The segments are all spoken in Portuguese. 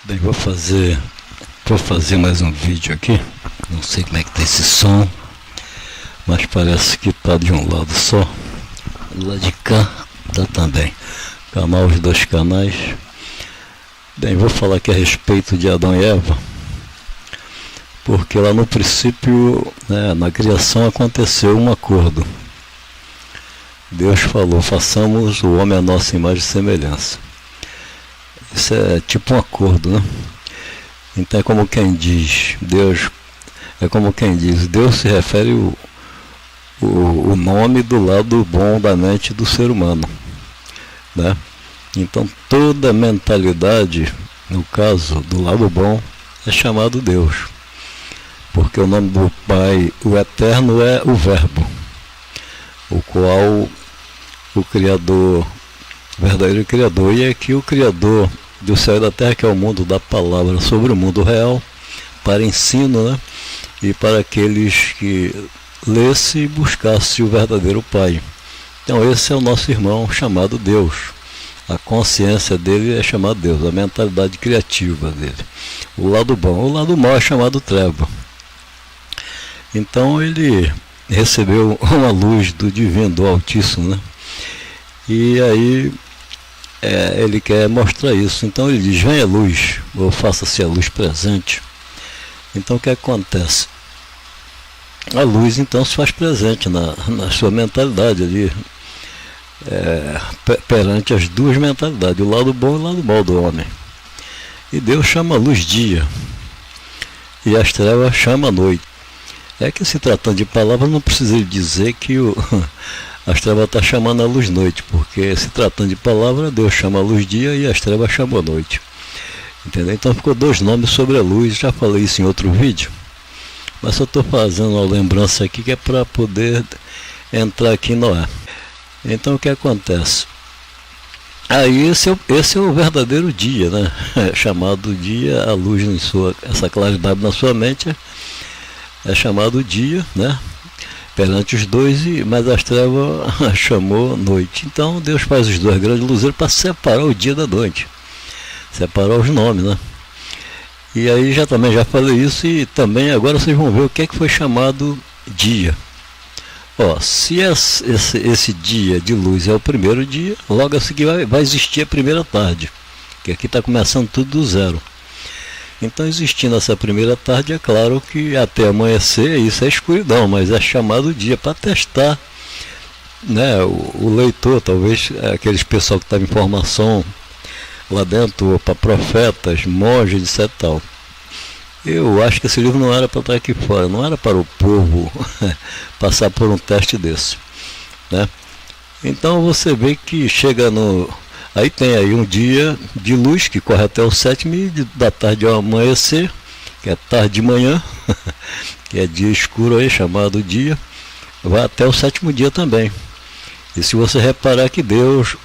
Bem, vou fazer mais um vídeo aqui. Não sei como é que tá esse som, mas parece que tá de um lado só. Do lado de cá tá também. Canal, os dois canais. Bem, vou falar aqui a respeito de Adão e Eva, porque lá no princípio, na criação, aconteceu um acordo. Deus falou: façamos o homem à nossa imagem e semelhança. Isso é tipo um acordo, né? Então é como quem diz, Deus se refere o nome do lado bom da mente do ser humano, né? Então toda mentalidade, no caso do lado bom, é chamado Deus, porque o nome do Pai, o Eterno, é o Verbo, o qual o Criador, o verdadeiro Criador, e é que o Criador do céu e da terra, que é o mundo da palavra, sobre o mundo real, para ensino, né? E para aqueles que lessem e buscassem o verdadeiro Pai. Então esse é o nosso irmão chamado Deus. A consciência dele é chamada Deus, a mentalidade criativa dele. O lado bom. O lado mau é chamado treva. Então ele recebeu uma luz do divino, do Altíssimo, né? E aí ele quer mostrar isso. Então ele diz: venha a luz, ou faça-se a luz presente. Então o que acontece? A luz então se faz presente na sua mentalidade ali, perante as duas mentalidades, o lado bom e o lado mau do homem. E Deus chama a luz dia, e as trevas chama a noite. É que, se tratando de palavra, não precisa dizer que as trevas estão chamando a luz noite, porque, se tratando de palavra, Deus chama a luz dia e as trevas chamam a noite. Entendeu? Então ficou dois nomes sobre a luz. Já falei isso em outro vídeo, mas só estou fazendo uma lembrança aqui, que é para poder entrar aqui no ar. Então o que acontece? Aí esse é o verdadeiro dia, né? Chamado dia, a luz em essa claridade na sua mente é chamado dia, né? Perante os dois, mas as trevas chamou noite. Então Deus faz os dois grandes luzeiros para separar o dia da noite, separar os nomes, né? E aí também já falei isso, e também agora vocês vão ver o que é que foi chamado dia. Ó, se esse dia de luz é o primeiro dia, logo a seguir vai existir a primeira tarde, que aqui está começando tudo do zero. Então, existindo essa primeira tarde, é claro que até amanhecer isso é escuridão, mas é chamado dia para testar, né, o leitor, talvez aqueles pessoal que estava em formação lá dentro, para profetas, monges, etc. Tal. Eu acho que esse livro não era para estar aqui fora, não era para o povo passar por um teste desse, né? Então você vê que chega no... Aí tem aí um dia de luz que corre até o sétimo, e da tarde ao amanhecer, que é tarde de manhã, que é dia escuro aí, chamado dia, vai até o sétimo dia também. E se você reparar que Deus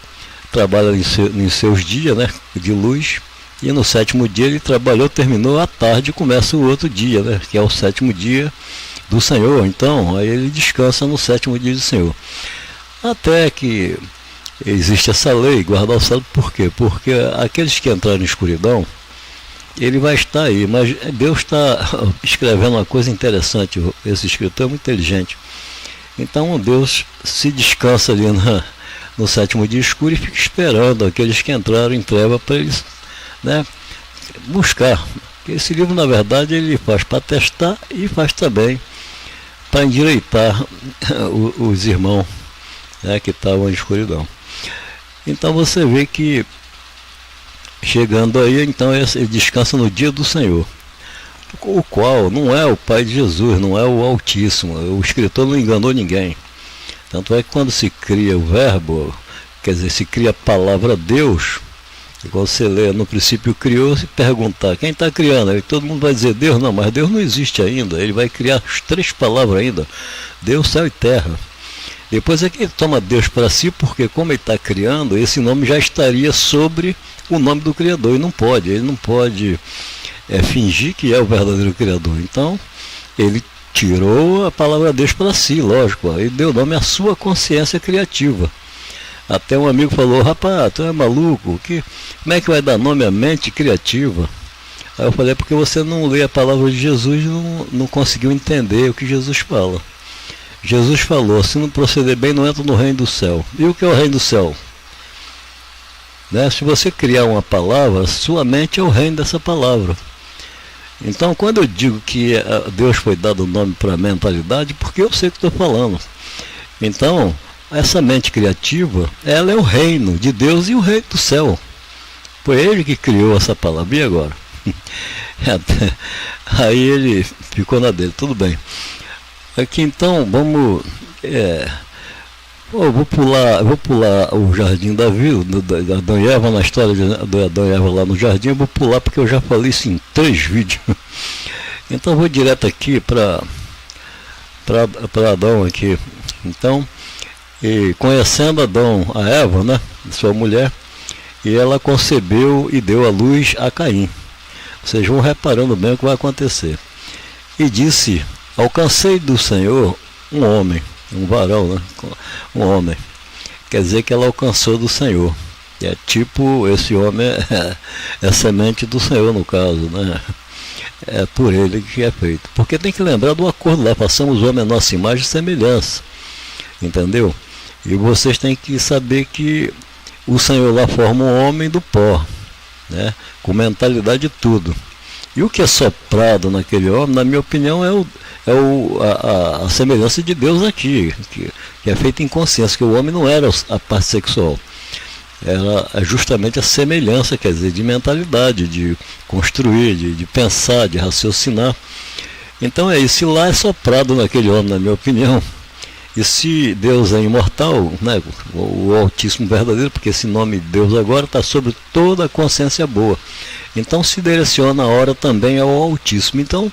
trabalha em seus dias, né, de luz, e no sétimo dia ele trabalhou, terminou, à tarde começa o outro dia, né, que é o sétimo dia do Senhor. Então aí ele descansa no sétimo dia do Senhor. Até que existe essa lei, guardar o sábado. Por quê? Porque aqueles que entraram em escuridão, ele vai estar aí, mas Deus está escrevendo uma coisa interessante. Esse escritor é muito inteligente. Então Deus se descansa ali no sétimo dia escuro e fica esperando aqueles que entraram em treva para eles, né, buscar. Esse livro, na verdade, ele faz para testar e faz também para endireitar os irmãos, né, que estavam em escuridão. Então você vê que, chegando aí, então ele descansa no dia do Senhor, o qual não é o Pai de Jesus, não é o Altíssimo. O escritor não enganou ninguém. Tanto é que quando se cria o verbo, quer dizer, se cria a palavra Deus, igual você lê, no princípio criou, se perguntar quem está criando, aí todo mundo vai dizer Deus. Não, mas Deus não existe ainda. Ele vai criar as três palavras ainda: Deus, céu e terra. Depois é que ele toma Deus para si, porque como ele está criando, esse nome já estaria sobre o nome do Criador, e ele não pode fingir que é o verdadeiro Criador. Então ele tirou a palavra Deus para si, lógico, ele deu nome à sua consciência criativa. Até um amigo falou: rapaz, tu é maluco, como é que vai dar nome à mente criativa? Aí eu falei, porque você não lê a palavra de Jesus e não conseguiu entender o que Jesus fala. Jesus falou, se não proceder bem, não entra no reino do céu. E o que é o reino do céu? Né? Se você criar uma palavra, sua mente é o reino dessa palavra. Então, quando eu digo que Deus foi dado o nome para a mentalidade, porque eu sei o que estou falando. Então, essa mente criativa, ela é o reino de Deus e o reino do céu. Foi ele que criou essa palavra. E agora? Aí ele ficou na dele, tudo bem. Aqui então, vamos... eu vou pular o jardim da vida, da Adão e Eva, na história de Adão e Eva lá no jardim, eu vou pular porque eu já falei isso em 3 vídeos. Então eu vou direto aqui para Adão aqui. Então, conhecendo Adão, a Eva, né, sua mulher, e ela concebeu e deu à luz a Caim. Vocês vão reparando bem o que vai acontecer. E disse, alcancei do Senhor um homem, um varão, né? Um homem. Quer dizer que ela alcançou do Senhor. É tipo, esse homem é semente do Senhor, no caso, né? É por ele que é feito. Porque tem que lembrar do acordo lá, façamos o homem a nossa imagem e semelhança. Entendeu? E vocês têm que saber que o Senhor lá forma um homem do pó, né? Com mentalidade de tudo. E o que é soprado naquele homem, na minha opinião, a semelhança de Deus aqui, que é feita em consciência, que o homem não era a parte sexual. Era justamente a semelhança, quer dizer, de mentalidade, de construir, de pensar, de raciocinar. Então é isso, e lá é soprado naquele homem, na minha opinião. E se Deus é imortal, né, o Altíssimo verdadeiro, porque esse nome de Deus agora está sobre toda a consciência boa. Então se direciona a hora também ao Altíssimo. Então,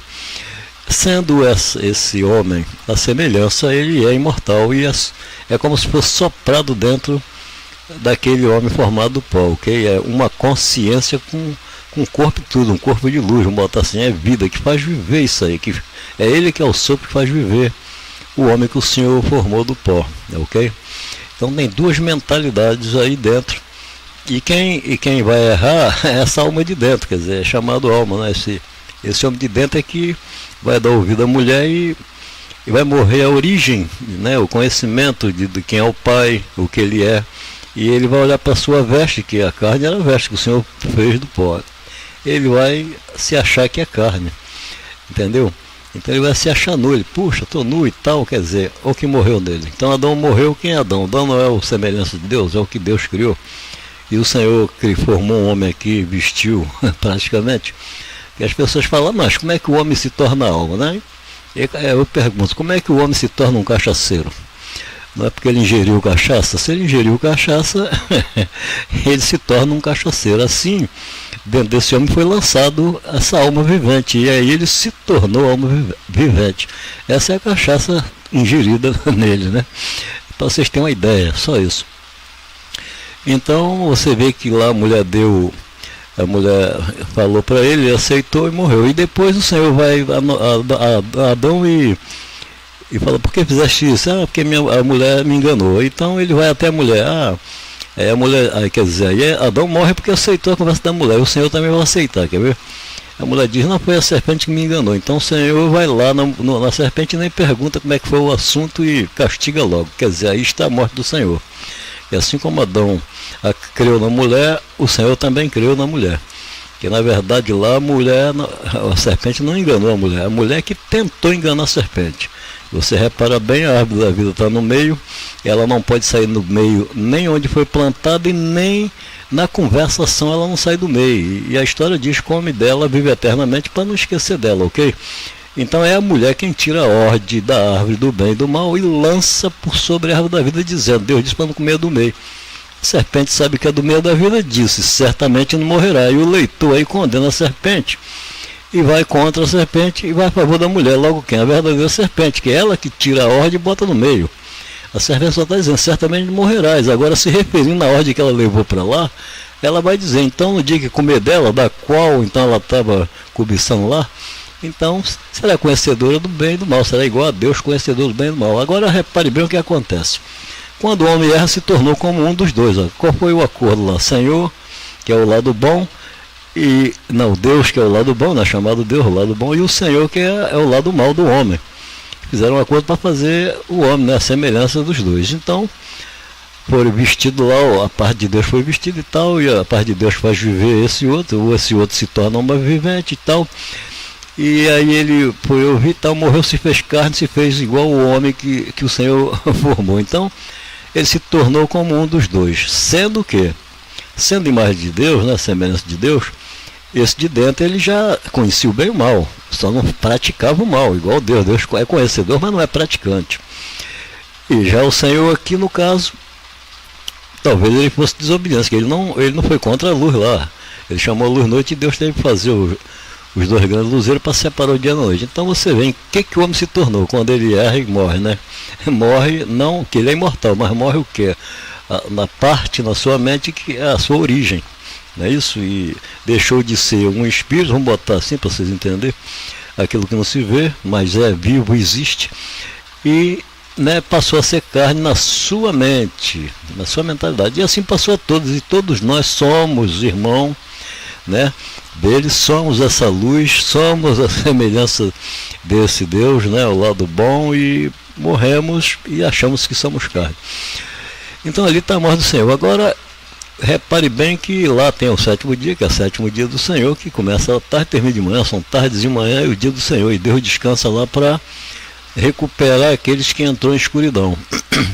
sendo esse homem a semelhança, ele é imortal e é como se fosse soprado dentro daquele homem formado do pó, ok? É uma consciência com corpo e tudo, um corpo de luz, vamos botar assim, é vida, que faz viver isso aí, que é ele que é o sopro que faz viver o homem que o Senhor formou do pó, ok? Então tem 2 mentalidades aí dentro, e quem vai errar é essa alma de dentro, quer dizer, é chamado alma, né? Esse homem de dentro é que vai dar ouvido à mulher e vai morrer a origem, né? O conhecimento de quem é o pai, o que ele é, e ele vai olhar para a sua veste, que a carne era a veste que o Senhor fez do pó. Ele vai se achar que é carne, entendeu? Então ele vai se achar nu, ele, puxa, estou nu e tal, quer dizer, o que morreu nele. Então Adão morreu, quem é Adão? Adão não é a semelhança de Deus, é o que Deus criou. E o Senhor que formou um homem aqui, vestiu, praticamente. E as pessoas falam, mas como é que o homem se torna alma, né? Eu pergunto, como é que o homem se torna um cachaceiro? Não é porque ele ingeriu cachaça? Se ele ingeriu cachaça, ele se torna um cachaceiro. Assim, dentro desse homem foi lançado essa alma vivente, e aí ele se tornou alma vivente. Essa é a cachaça ingerida nele, né? Para vocês terem uma ideia, só isso. Então você vê que lá a mulher falou para ele, ele aceitou e morreu. E depois o Senhor vai a Adão e fala, por que fizeste isso? Ah, porque a mulher me enganou. Então ele vai até a mulher, a mulher, quer dizer, aí Adão morre porque aceitou a conversa da mulher, o Senhor também vai aceitar, quer ver? A mulher diz, não, foi a serpente que me enganou. Então o Senhor vai lá na serpente e nem pergunta como é que foi o assunto e castiga logo. Quer dizer, aí está a morte do Senhor. E assim como Adão criou na mulher, o Senhor também criou na mulher. Que na verdade lá a serpente não enganou a mulher que tentou enganar a serpente. Você repara bem, a árvore da vida está no meio, ela não pode sair no meio nem onde foi plantada e nem na conversação ela não sai do meio. E a história diz que o homem dela vive eternamente para não esquecer dela, ok? Então é a mulher quem tira a ordem da árvore do bem e do mal e lança por sobre a árvore da vida, dizendo, Deus disse para não comer do meio. A serpente sabe que é do meio da vida, disse, certamente não morrerá. E o leitor aí condena a serpente e vai contra a serpente e vai a favor da mulher. Logo quem? A verdadeira serpente, que é ela que tira a ordem e bota no meio. A serpente só está dizendo, certamente morrerás. Agora, se referindo à ordem que ela levou para lá, ela vai dizer, então no dia que comer dela, da qual então ela estava cobiçando lá, então será conhecedora do bem e do mal, será igual a Deus, conhecedor do bem e do mal. Agora repare bem o que acontece. Quando o homem erra, se tornou como um dos dois. Ó. Qual foi o acordo lá? Senhor, que é o lado bom, E não, Deus que é o lado bom, né, chamado Deus, o lado bom, e o Senhor que é o lado mal do homem. Fizeram um acordo para fazer o homem, né, a semelhança dos dois. Então, foram vestidos lá, a parte de Deus foi vestida e tal, e a parte de Deus faz viver esse outro, ou esse outro se torna uma vivente e tal. E aí ele foi ouvir e tal, morreu, se fez carne, se fez igual o homem que o Senhor formou. Então, ele se tornou como um dos dois, sendo que, sendo imagem de Deus, né, semelhança de Deus, esse de dentro ele já conhecia o bem e o mal, só não praticava o mal, igual Deus. Deus é conhecedor, mas não é praticante. E já o Senhor aqui, no caso, talvez ele fosse desobediente, que ele não foi contra a luz lá. Ele chamou a luz noite e Deus teve que fazer os dois grandes luzeiros para separar o dia da noite. Então você vê em que o homem se tornou quando ele erra e morre, né? Morre, não que ele é imortal, mas morre o quê? Na parte, na sua mente, que é a sua origem. Não é isso? E deixou de ser um espírito, vamos botar assim para vocês entenderem, aquilo que não se vê, mas é vivo, existe, e né, passou a ser carne na sua mente, na sua mentalidade, e assim passou a todos, e todos nós somos irmãos, né, deles, somos essa luz, somos a semelhança desse Deus, né, o lado bom, e morremos e achamos que somos carne. Então ali está a morte do Senhor. Agora, repare bem que lá tem o sétimo dia, que é o sétimo dia do Senhor, que começa à tarde, termina de manhã, são tardes de manhã e o dia do Senhor, e Deus descansa lá para recuperar aqueles que entrou em escuridão.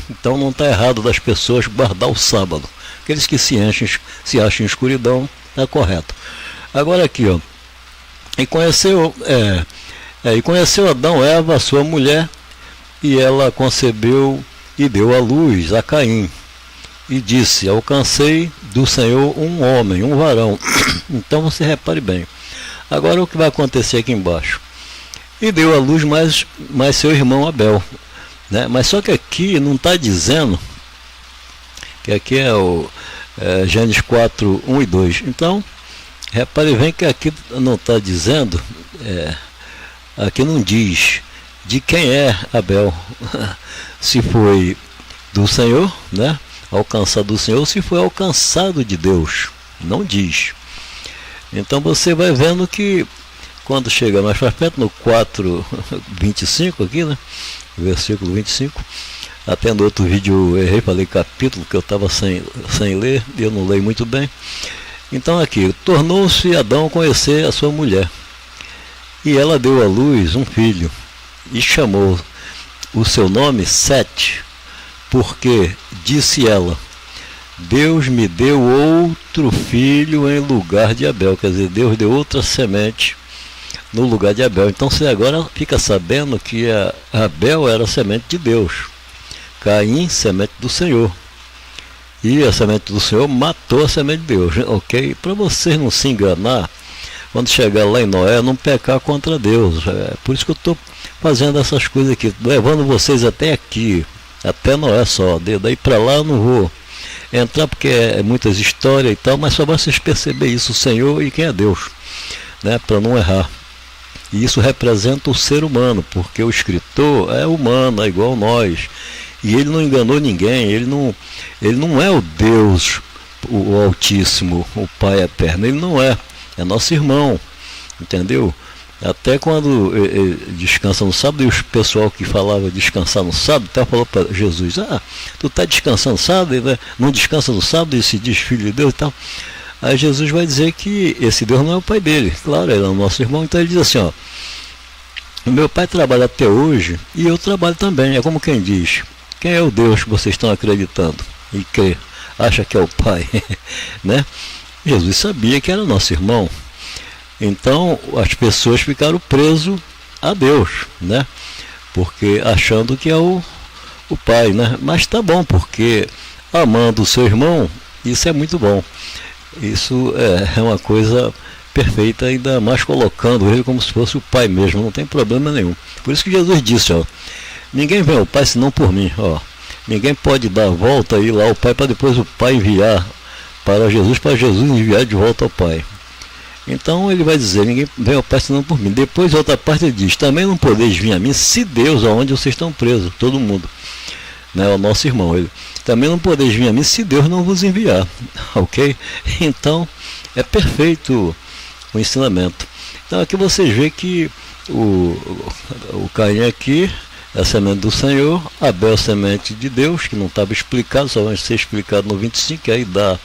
Então não está errado das pessoas guardar o sábado. Aqueles que se acham em escuridão, está correto. Agora aqui, ó, e conheceu Adão, Eva, sua mulher, e ela concebeu e deu à luz a Caim. E disse, alcancei do Senhor um homem, um varão. Então você repare bem. Agora o que vai acontecer aqui embaixo? E deu à luz mais seu irmão Abel. Né? Mas só que aqui não está dizendo, que aqui é o Gênesis 4, 1 e 2. Então, repare bem que aqui não está dizendo, aqui não diz de quem é Abel. Se foi do Senhor, né? Alcançado do Senhor, se foi alcançado de Deus, não diz. Então você vai vendo que quando chega mais para perto, no 4:25 aqui, né, versículo 25, até no outro vídeo eu errei, falei capítulo, que eu estava sem ler, e eu não leio muito bem. Então aqui, tornou-se Adão conhecer a sua mulher, e ela deu à luz um filho, e chamou o seu nome Sete, porque, disse ela, Deus me deu outro filho em lugar de Abel. Quer dizer, Deus deu outra semente no lugar de Abel. Então você agora fica sabendo que Abel era a semente de Deus, Caim, semente do Senhor. E a semente do Senhor matou a semente de Deus, ok? Para vocês não se enganar, quando chegar lá em Noé, não pecar contra Deus. Por isso que eu estou fazendo essas coisas aqui, levando vocês até aqui, até Noé só. Daí para lá eu não vou entrar porque é muitas histórias e tal, mas só para vocês perceberem isso, o Senhor e quem é Deus, né, para não errar. E isso representa o ser humano, porque o escritor é humano, é igual nós, e ele não enganou ninguém, ele não é o Deus, o Altíssimo, o Pai Eterno, ele não é nosso irmão, entendeu? Até quando descansa no sábado, e o pessoal que falava descansar no sábado, até falou para Jesus, tu está descansando no sábado, né? Não descansa no sábado e se diz filho de Deus e tal. Aí Jesus vai dizer que esse Deus não é o pai dele, claro, ele é o nosso irmão. Então ele diz assim, ó, meu pai trabalha até hoje e eu trabalho também. É como quem diz, quem é o Deus que vocês estão acreditando e crê, acha que é o pai, né? Jesus sabia que era nosso irmão. Então as pessoas ficaram presas a Deus, né? Porque achando que é o pai, né? Mas tá bom, porque amando o seu irmão, isso é muito bom. Isso é uma coisa perfeita, ainda mais colocando ele como se fosse o pai mesmo, não tem problema nenhum. Por isso que Jesus disse, ó, ninguém vem ao pai senão por mim, ó. Ninguém pode dar a volta e ir lá ao pai para depois o pai enviar para Jesus enviar de volta ao pai. Então ele vai dizer, ninguém vem ao Pai senão por mim. Depois outra parte ele diz, também não podeis vir a mim se Deus, aonde vocês estão presos, todo mundo, né, o nosso irmão, ele, também não podeis vir a mim se Deus não vos enviar, ok? Então é perfeito o ensinamento. Então aqui vocês veem que o Caim aqui é a semente do Senhor, Abel é a semente de Deus, que não estava explicado, só vai ser explicado no 25, que aí dá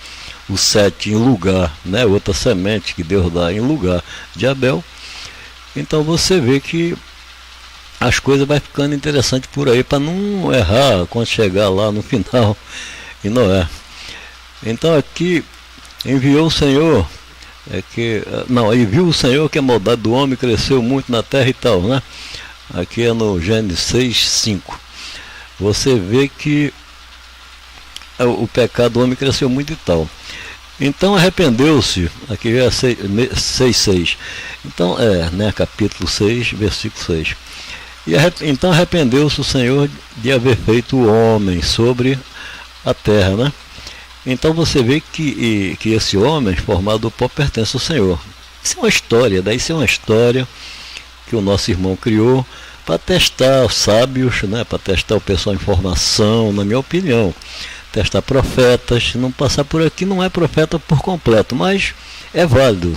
o 7 em lugar, né? Outra semente que Deus dá em lugar de Abel. Então você vê que as coisas vai ficando interessantes por aí, para não errar quando chegar lá no final em Noé. Então aqui enviou o Senhor, e viu o Senhor que a maldade do homem cresceu muito na terra e tal, né? Aqui é no Gênesis 6:5. Você vê que o pecado do homem cresceu muito e tal. Então arrependeu-se, aqui é 6:6. Então capítulo 6, versículo 6. Então arrependeu-se o Senhor de haver feito o homem sobre a terra, né? Então você vê que esse homem formado do pó pertence ao Senhor. Isso é uma história, isso é uma história que o nosso irmão criou para testar os sábios, né? Para testar o pessoal em formação, na minha opinião. Testar profetas, não passar por aqui não é profeta por completo, mas é válido.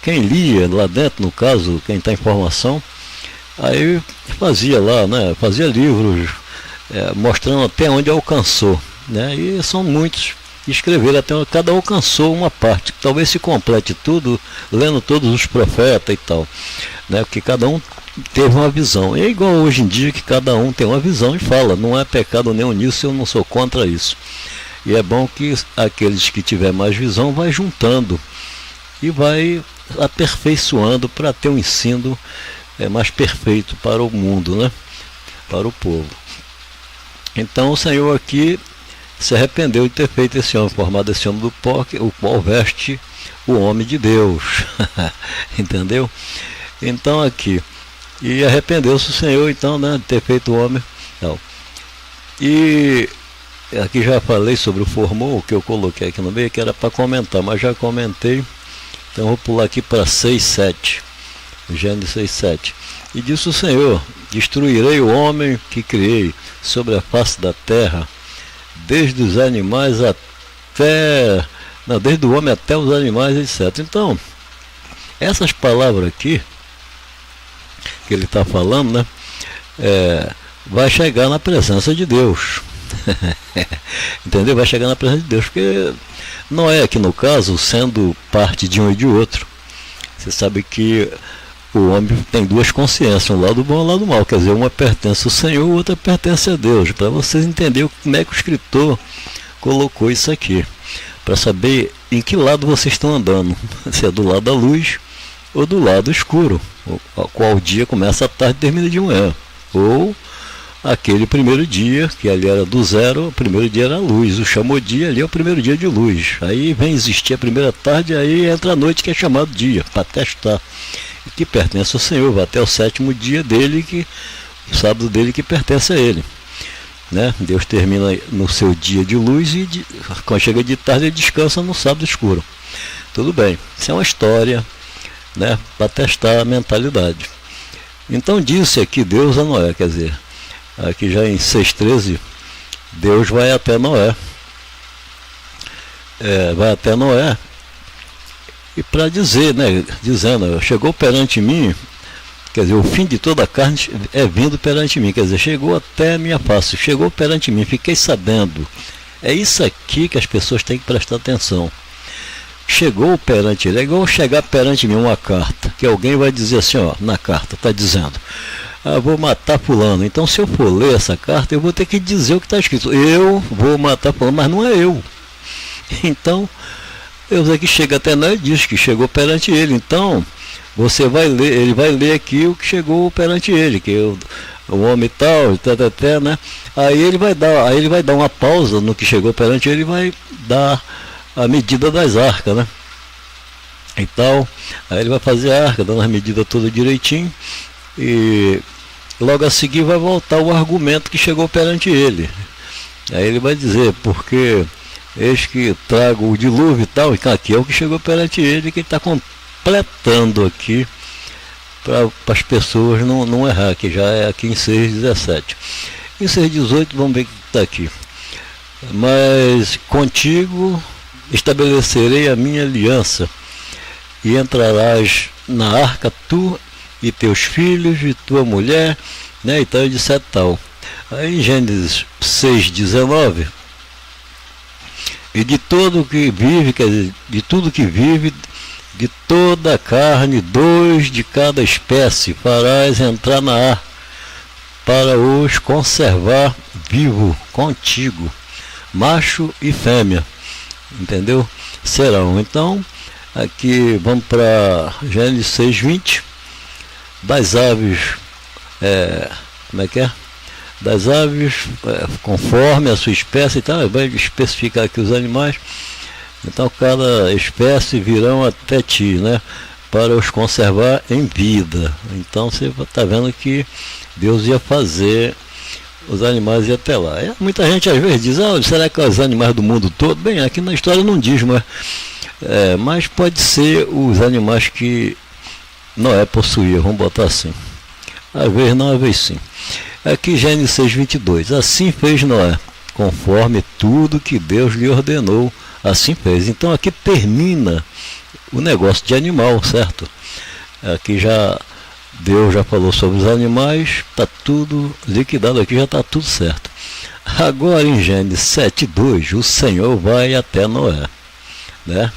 Quem lia lá dentro, no caso, quem está em formação, aí fazia lá, né? Fazia livros mostrando até onde alcançou, né? E são muitos que escreveram até onde cada um alcançou uma parte, que talvez se complete tudo lendo todos os profetas e tal, né? Porque cada um teve uma visão. É igual hoje em dia que cada um tem uma visão e fala, não é pecado nenhum nisso, eu não sou contra isso. E é bom que aqueles que tiver mais visão vai juntando e vai aperfeiçoando para ter um ensino mais perfeito para o mundo, né? Para o povo. Então o Senhor aqui se arrependeu de ter feito esse homem, formado esse homem do pó, o qual veste o homem de Deus. Entendeu? Então aqui, e arrependeu-se o Senhor então, né, de ter feito o homem. Não. E aqui já falei sobre o formou, que eu coloquei aqui no meio, que era para comentar, mas já comentei. Então vou pular aqui para 6:7. Gênesis 6:7. E disse o Senhor: destruirei o homem que criei sobre a face da terra, desde os animais desde o homem até os animais, etc. Então, essas palavras aqui que ele está falando, né, vai chegar na presença de Deus. Entendeu? Vai chegar na presença de Deus, porque Noé aqui no caso, sendo parte de um e de outro, você sabe que o homem tem duas consciências, um lado bom e um lado mal, quer dizer, uma pertence ao Senhor, outra pertence a Deus, para vocês entenderem como é que o escritor colocou isso aqui, para saber em que lado vocês estão andando, se é do lado da luz ou do lado escuro, qual dia começa à tarde e termina de manhã, ou aquele primeiro dia, que ali era do zero, o primeiro dia era a luz, o chamou dia ali é o primeiro dia de luz, aí vem existir a primeira tarde, aí entra a noite que é chamado dia, para testar, que pertence ao Senhor, vai até o sétimo dia dele, o sábado dele que pertence a ele, né? Deus termina no seu dia de luz e quando chega de tarde ele descansa no sábado escuro. Tudo bem, isso é uma história, né, para testar a mentalidade. Então disse aqui Deus a Noé, quer dizer, aqui já em 6:13, Deus vai até Noé, e para dizer, né, dizendo, chegou perante mim, quer dizer, o fim de toda a carne é vindo perante mim, quer dizer, chegou até a minha face, chegou perante mim, fiquei sabendo. É isso aqui que as pessoas têm que prestar atenção. Chegou perante ele, é igual chegar perante mim uma carta, que alguém vai dizer assim, ó, na carta, está dizendo, vou matar fulano. Então se eu for ler essa carta, eu vou ter que dizer o que está escrito, eu vou matar fulano, mas não é eu. Então, Deus aqui chega até nós e diz que chegou perante ele. Então, você vai ler, ele vai ler aqui o que chegou perante ele, que o homem tal, né? Aí ele vai dar uma pausa no que chegou perante ele e vai dar a medida das arcas, né? Então, aí ele vai fazer a arca, dando as medidas todas direitinho, e logo a seguir vai voltar o argumento que chegou perante ele. Aí ele vai dizer, porque eis que trago o dilúvio e tal, e aqui é o que chegou perante ele, que ele está completando aqui, para as pessoas não errar, que já é aqui em 6:17. Em 6:18, vamos ver o que está aqui. Mas contigo estabelecerei a minha aliança, e entrarás na arca tu e teus filhos e tua mulher, né, e tal, e de tal. Aí em Gênesis 6:19, e de todo que vive, quer dizer, de tudo que vive, de toda a carne, 2 de cada espécie farás entrar na arca, para os conservar vivo contigo, macho e fêmea, entendeu? Serão. Então, aqui vamos para Gênesis 6:20, das aves, como é que é? Das aves, conforme a sua espécie, então vai especificar aqui os animais. Então cada espécie virão até ti, né, para os conservar em vida. Então você está vendo que Deus ia fazer os animais ir até lá. Muita gente às vezes diz, será que os animais do mundo todo? Bem, aqui na história não diz, mas pode ser os animais que Noé possuía, vamos botar assim. Às vezes não, às vezes sim. Aqui Gênesis 6:22, assim fez Noé, conforme tudo que Deus lhe ordenou, assim fez. Então aqui termina o negócio de animal, certo? Aqui Deus já falou sobre os animais, está tudo liquidado aqui, já está tudo certo. Agora em Gênesis 7:2, o Senhor vai até Noé, né?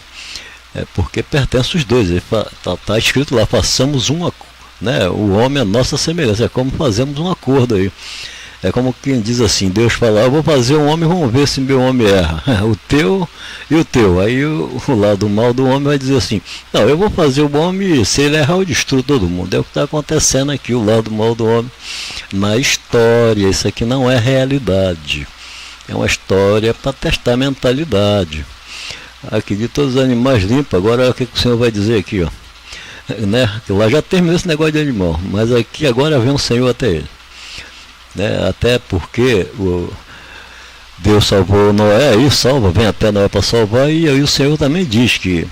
Porque pertence os dois, está escrito lá, façamos uma, né? O homem é nossa semelhança, é como fazemos um acordo aí. É como quem diz assim, Deus fala, eu vou fazer um homem, vamos ver se meu homem erra. O teu e o teu. Aí o lado mal do homem vai dizer assim, não, eu vou fazer o homem, se ele errar eu destruo todo mundo. É o que está acontecendo aqui, o lado mal do homem. Na história, isso aqui não é realidade. É uma história para testar a mentalidade. Aqui de todos os animais limpos, agora o que o Senhor vai dizer aqui, ó. Né? Lá já terminou esse negócio de animal, mas aqui agora vem o Senhor até ele. Né? Até porque Deus salvou Noé, e salva, vem até Noé para salvar, e aí o Senhor também diz que,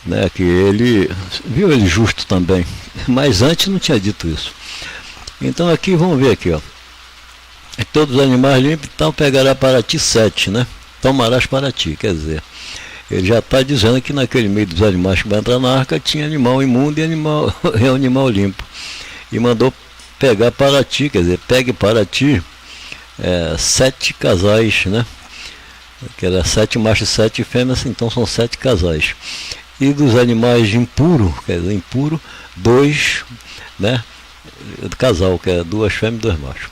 né, que ele viu ele justo também, mas antes não tinha dito isso. Então aqui, vamos ver aqui, ó. Todos os animais limpos, então pegará para ti 7, né? Tomarás para ti, quer dizer, ele já está dizendo que naquele meio dos animais que vai entrar na arca tinha animal imundo e animal limpo, e mandou pegar para ti, quer dizer, pegue para ti 7 casais, né? Que era 7 machos e 7 fêmeas, então são 7 casais. E dos animais impuros, quer dizer, impuro, 2, né? Do casal, que é 2 fêmeas e 2 machos.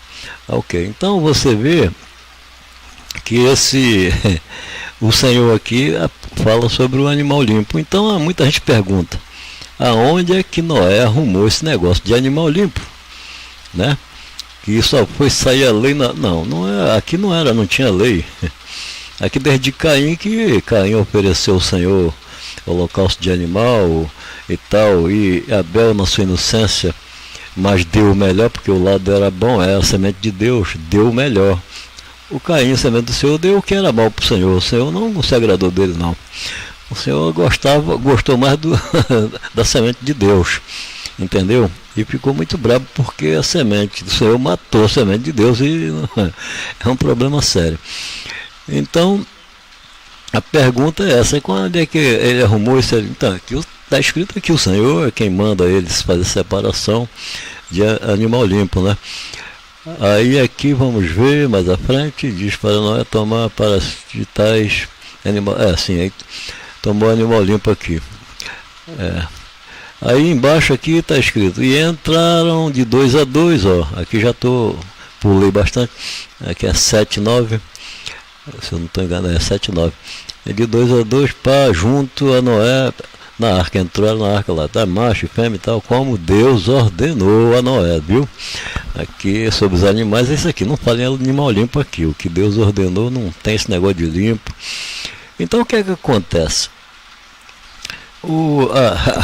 Ok, então você vê que o Senhor aqui fala sobre o animal limpo. Então muita gente pergunta, aonde é que Noé arrumou esse negócio de animal limpo? Né? Que só foi sair a lei não é, aqui não tinha lei. Aqui desde Caim, que Caim ofereceu ao Senhor holocausto de animal e tal, e Abel na sua inocência, mas deu o melhor, porque o lado era bom, a semente de Deus deu o melhor. O Caim, a semente do Senhor, deu o que era mal para o Senhor. O Senhor não se agradou dele, não. O Senhor gostou mais da semente de Deus, entendeu? E ficou muito bravo porque a semente do Senhor matou a semente de Deus, e é um problema sério. Então, a pergunta é essa, quando é que ele arrumou isso? Então, está escrito aqui, o Senhor é quem manda eles fazer separação de animal limpo, né? Aí aqui vamos ver mais à frente, diz para Noé tomar para de tais animais, aí tomou animal limpo aqui. Aí embaixo aqui está escrito, e entraram de 2 a 2, ó, aqui já pulei bastante, aqui é 7:9, se eu não estou enganado, é 7:9, de 2 a 2 para junto a Noé na arca, entraram na arca lá, tá, macho e fêmea e tal, como Deus ordenou a Noé, viu? Aqui sobre os animais, isso aqui, não fala em animal limpo aqui, o que Deus ordenou não tem esse negócio de limpo. Então o que é que acontece?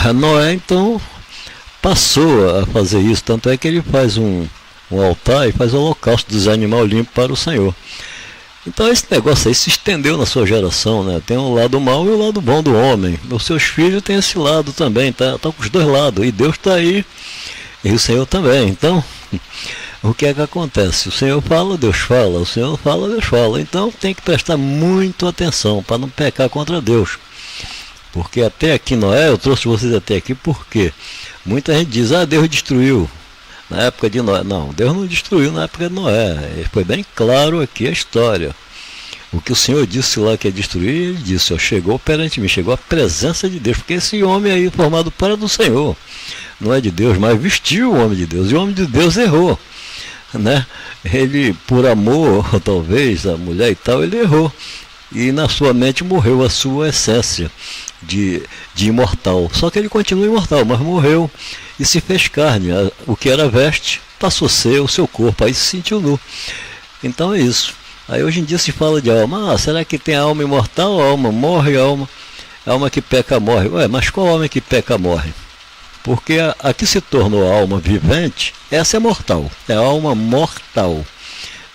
A Noé então passou a fazer isso, tanto é que ele faz um altar e faz o holocausto dos animais limpos para o Senhor. Então esse negócio aí se estendeu na sua geração, né? Tem o lado mau e o lado bom do homem. Os seus filhos têm esse lado também, tá com os dois lados, e Deus está aí, e o Senhor também. Então, o que é que acontece? O Senhor fala, Deus fala, o Senhor fala, Deus fala. Então tem que prestar muito atenção para não pecar contra Deus. Porque até aqui Noé, eu trouxe vocês até aqui porque muita gente diz, Deus destruiu na época de Noé. Não, Deus não destruiu na época de Noé. Foi bem claro aqui a história. O que o Senhor disse lá que ia destruir, ele disse, chegou perante mim, chegou a presença de Deus, porque esse homem aí formado para do Senhor, não é de Deus, mas vestiu o homem de Deus, e o homem de Deus errou, né? Ele, por amor, talvez, a mulher e tal, ele errou, e na sua mente morreu a sua essência de imortal, só que ele continua imortal, mas morreu e se fez carne, o que era veste passou a ser o seu corpo, aí se sentiu nu. Então é isso. Aí hoje em dia se fala de alma, será que tem a alma imortal? A alma morre, a alma que peca morre. Ué, mas qual alma que peca morre? Porque a que se tornou a alma vivente, essa é mortal, é a alma mortal.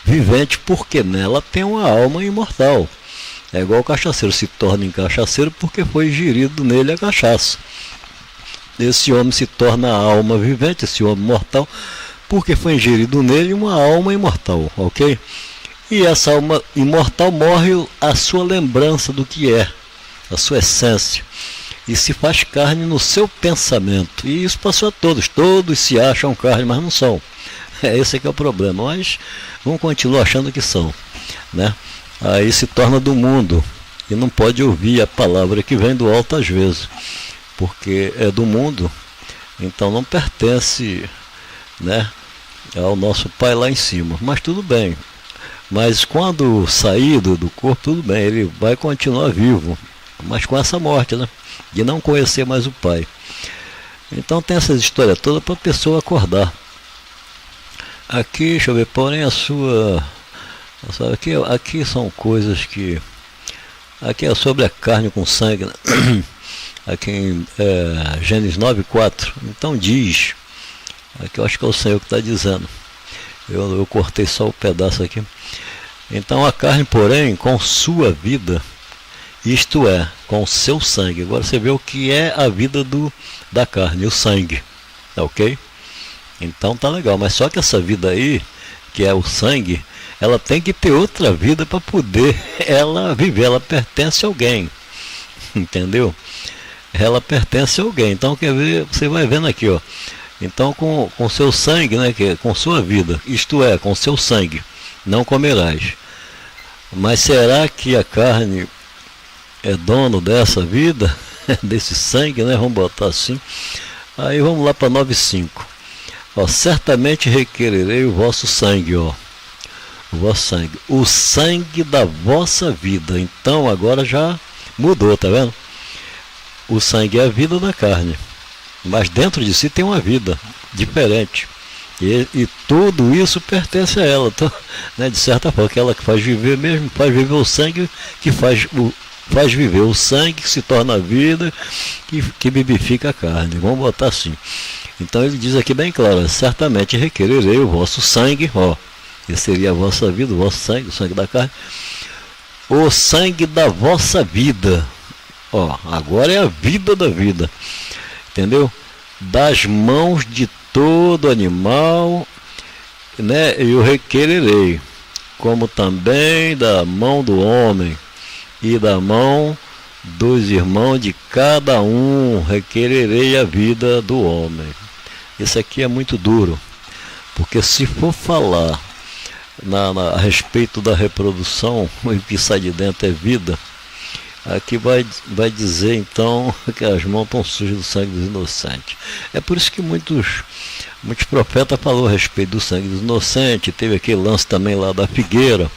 Vivente porque nela tem uma alma imortal. É igual o cachaceiro se torna em cachaceiro porque foi ingerido nele a cachaça. Esse homem se torna a alma vivente, esse homem mortal, porque foi ingerido nele uma alma imortal, ok? E essa alma imortal morre a sua lembrança do que é, a sua essência, e se faz carne no seu pensamento. E isso passou a todos, todos se acham carne, mas não são. Esse que é o problema, mas vão continuar achando que são, né? Aí se torna do mundo, e não pode ouvir a palavra que vem do alto às vezes, porque é do mundo, então não pertence, né, ao nosso Pai lá em cima. Mas tudo bem. Mas quando sair do corpo, tudo bem, ele vai continuar vivo, mas com essa morte, né? De não conhecer mais o Pai. Então tem essas histórias todas para a pessoa acordar. Aqui, deixa eu ver, porém aqui são coisas que... Aqui é sobre a carne com sangue, né? Aqui em Gênesis 9:4. Então diz, aqui eu acho que é o Senhor que está dizendo. Eu cortei só o pedaço aqui. Então a carne, porém, com sua vida, isto é, com seu sangue. Agora você vê o que é a vida da carne, o sangue. Ok? Então tá legal, mas só que essa vida aí, que é o sangue, ela tem que ter outra vida para poder ela viver, ela pertence a alguém. Entendeu? Ela pertence a alguém. Então quer ver, você vai vendo aqui, ó. Então com seu sangue, né, que é com sua vida, isto é, com seu sangue, não comerás. Mas será que a carne é dono dessa vida, desse sangue, né? Vamos botar assim. Aí vamos lá para 9:5. Ó, certamente requererei o vosso sangue, ó. O vosso sangue. O sangue da vossa vida. Então agora já mudou, tá vendo? O sangue é a vida da carne. Mas dentro de si tem uma vida diferente. E tudo isso pertence a ela. Então, né, de certa forma, aquela que faz viver mesmo, faz viver o sangue, que faz viver o sangue, que se torna a vida, que vivifica a carne. Vamos botar assim. Então ele diz aqui bem claro, certamente requererei o vosso sangue, ó, esse seria a vossa vida, o vosso sangue, o sangue da carne, o sangue da vossa vida, ó, agora é a vida da vida, entendeu? Das mãos de todo animal, né, eu requererei, como também da mão do homem e da mão dos irmãos de cada um, requererei a vida do homem. Isso aqui é muito duro, porque se for falar a respeito da reprodução, o que sai de dentro é vida, aqui vai dizer então que as mãos estão sujas do sangue dos inocentes. É por isso que muitos profetas falaram a respeito do sangue dos inocentes. Teve aquele lance também lá da figueira,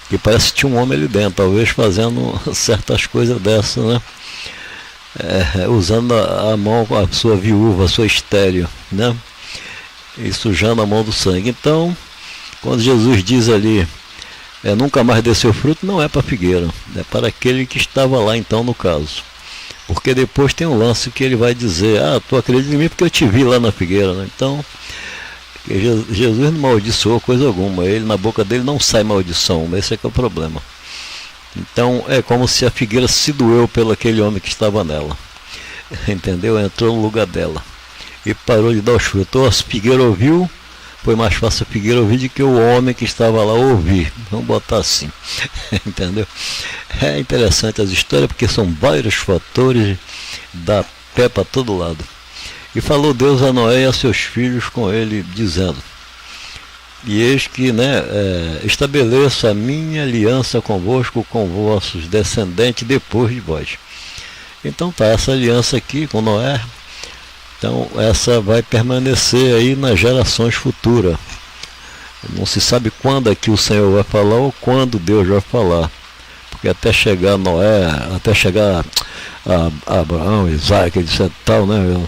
que parece que tinha um homem ali dentro, talvez fazendo certas coisas dessas, né? Usando a mão com a sua viúva, a sua estéreo, né? E sujando a mão do sangue. Então, quando Jesus diz ali, nunca mais desceu fruto, não é para a figueira, é para aquele que estava lá então no caso. Porque depois tem um lance que ele vai dizer, tu acredita em mim porque eu te vi lá na figueira, né? Então, Jesus não maldiçoou coisa alguma, na boca dele não sai maldição, esse é que é o problema. Então é como se a figueira se doeu pelo aquele homem que estava nela, entendeu? Entrou no lugar dela e parou de dar os frutos. Então a figueira ouviu, foi mais fácil a figueira ouvir do que o homem que estava lá ouvir. Vamos botar assim. Entendeu? É interessante as histórias, porque são vários fatores, dá pé para todo lado. E falou Deus a Noé e a seus filhos com ele, dizendo: e eis que, estabeleço a minha aliança convosco, com vossos descendentes depois de vós. Então tá, essa aliança aqui com Noé, então essa vai permanecer aí nas gerações futuras. Não se sabe quando é que o Senhor vai falar ou quando Deus vai falar. Porque até chegar Noé, até chegar a Abraão, Isaac, etc. Tal, né?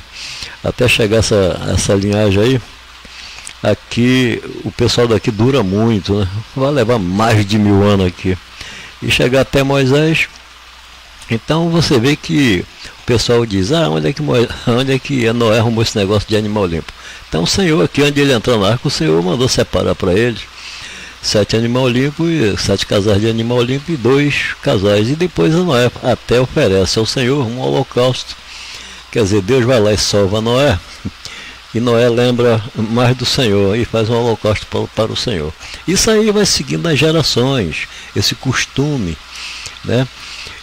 Até chegar essa linhagem aí, aqui o pessoal daqui dura muito, né? Vai levar mais de 1000 anos aqui. E chegar até Moisés, então você vê que o pessoal diz: onde é que Noé arrumou esse negócio de animal limpo? Então o Senhor aqui, onde ele entrou no arco, o Senhor mandou separar para eles 7 animal limpo, e 7 casais de animal limpo e 2 casais. E depois a Noé até oferece ao Senhor um holocausto. Quer dizer, Deus vai lá e salva Noé, e Noé lembra mais do Senhor e faz um holocausto para o Senhor. Isso aí vai seguindo as gerações, esse costume, né?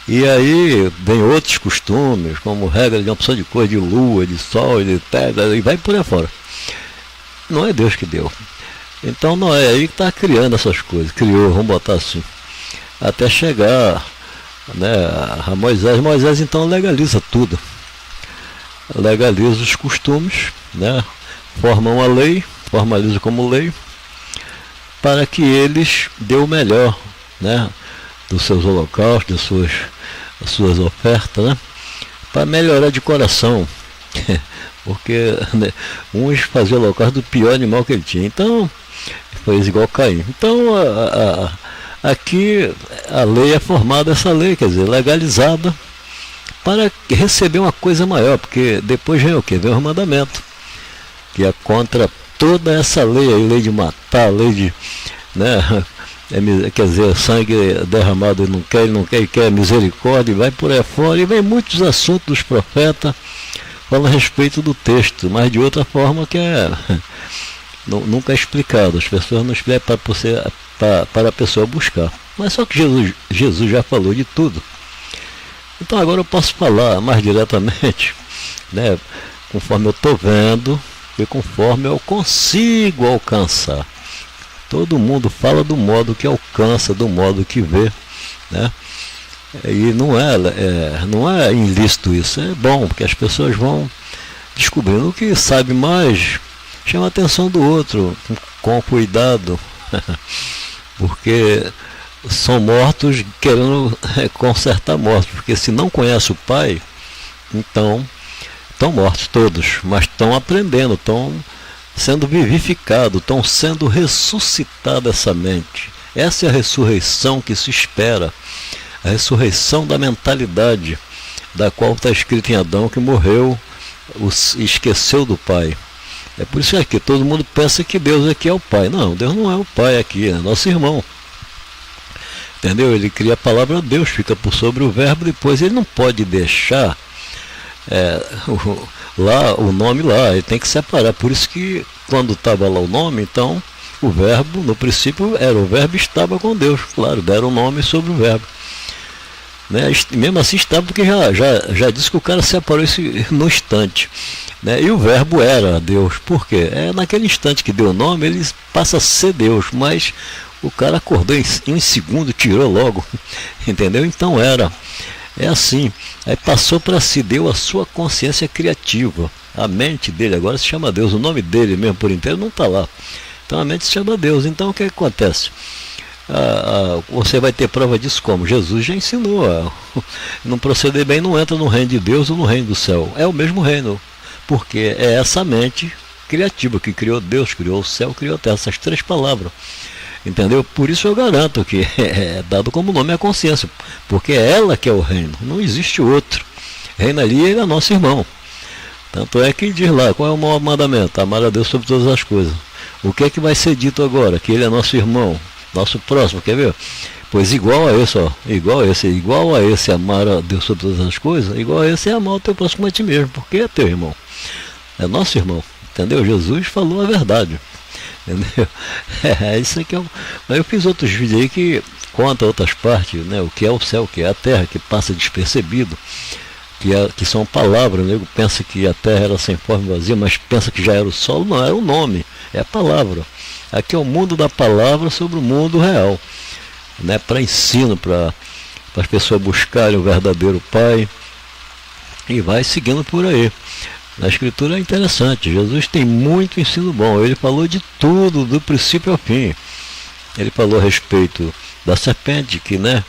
E aí vem outros costumes, como regra de uma opção de cor, de lua, de sol, de terra, e vai por aí fora. Não é Deus que deu. Então Noé aí que está criando essas coisas, criou, vamos botar assim, até chegar, né, a Moisés. Moisés então legaliza tudo, legaliza os costumes, né, forma uma lei, formaliza como lei, para que eles dêem o melhor, né, dos seus holocaustos, das suas ofertas, né, para melhorar de coração. Porque, né, uns faziam o holocausto do pior animal que ele tinha. Então, fez igual Caim. Então, aqui a lei é formada, essa lei, quer dizer, legalizada, para receber uma coisa maior, porque depois vem o quê? Vem o mandamento, que é contra toda essa lei, a lei de matar, a lei de, né, quer dizer, sangue derramado ele não quer misericórdia, e vai por aí fora, e vem muitos assuntos dos profetas falando a respeito do texto, mas de outra forma que nunca é explicado, as pessoas não explicam para a pessoa buscar. Mas só que Jesus já falou de tudo. Então agora eu posso falar mais diretamente, né, conforme eu estou vendo e conforme eu consigo alcançar. Todo mundo fala do modo que alcança, do modo que vê, né? E não é ilícito isso, é bom, porque as pessoas vão descobrindo o que sabe mais, chama a atenção do outro, com cuidado, porque são mortos querendo consertar mortos, porque se não conhece o Pai, então estão mortos todos, mas estão aprendendo, estão sendo vivificados, estão sendo ressuscitada essa mente. Essa é a ressurreição que se espera, a ressurreição da mentalidade, da qual está escrito em Adão que morreu, esqueceu do Pai. É por isso que todo mundo pensa que Deus aqui é o Pai. Não, Deus não é o Pai aqui, é nosso irmão. Entendeu? Ele cria a palavra Deus, fica por sobre o verbo, depois ele não pode deixar o nome lá, ele tem que separar. Por isso que quando estava lá o nome, então o verbo, no princípio era o verbo, estava com Deus. Claro, deram o nome sobre o verbo. Né? Mesmo assim estava, porque já disse que o cara separou isso no instante. Né? E o verbo era Deus. Por quê? É naquele instante que deu o nome, ele passa a ser Deus, mas o cara acordou em um segundo, tirou logo. Entendeu? Então é assim. Aí passou para si, deu a sua consciência criativa. A mente dele agora se chama Deus. O nome dele mesmo por inteiro não está lá. Então a mente se chama Deus. Então o que acontece? Você vai ter prova disso como? Jesus já ensinou. Não proceder bem não entra no reino de Deus ou no reino do céu. É o mesmo reino. Porque é essa mente criativa que criou Deus, criou o céu, criou a terra. Essas 3 palavras. Entendeu? Por isso eu garanto que é dado como nome a consciência. Porque é ela que é o reino. Não existe outro. Reino ali, ele é nosso irmão. Tanto é que diz lá, qual é o maior mandamento? Amar a Deus sobre todas as coisas. O que é que vai ser dito agora? Que ele é nosso irmão, nosso próximo, quer ver? Pois igual a esse amar a Deus sobre todas as coisas, igual a esse é amar o teu próximo a ti mesmo, porque é teu irmão, é nosso irmão, entendeu? Jesus falou a verdade. Entendeu? Isso aqui Mas eu fiz outros vídeos aí que conta outras partes, né? O que é o céu, o que é a terra, que passa despercebido, que são palavras. O nego pensa que a terra era sem forma e vazia, mas pensa que já era o solo. Não, era o nome, é a palavra. Aqui é o mundo da palavra sobre o mundo real, né? Para ensino, para as pessoas buscarem o verdadeiro Pai, e vai seguindo por aí. Na Escritura é interessante, Jesus tem muito ensino bom, ele falou de tudo, do princípio ao fim. Ele falou a respeito da serpente, que, né,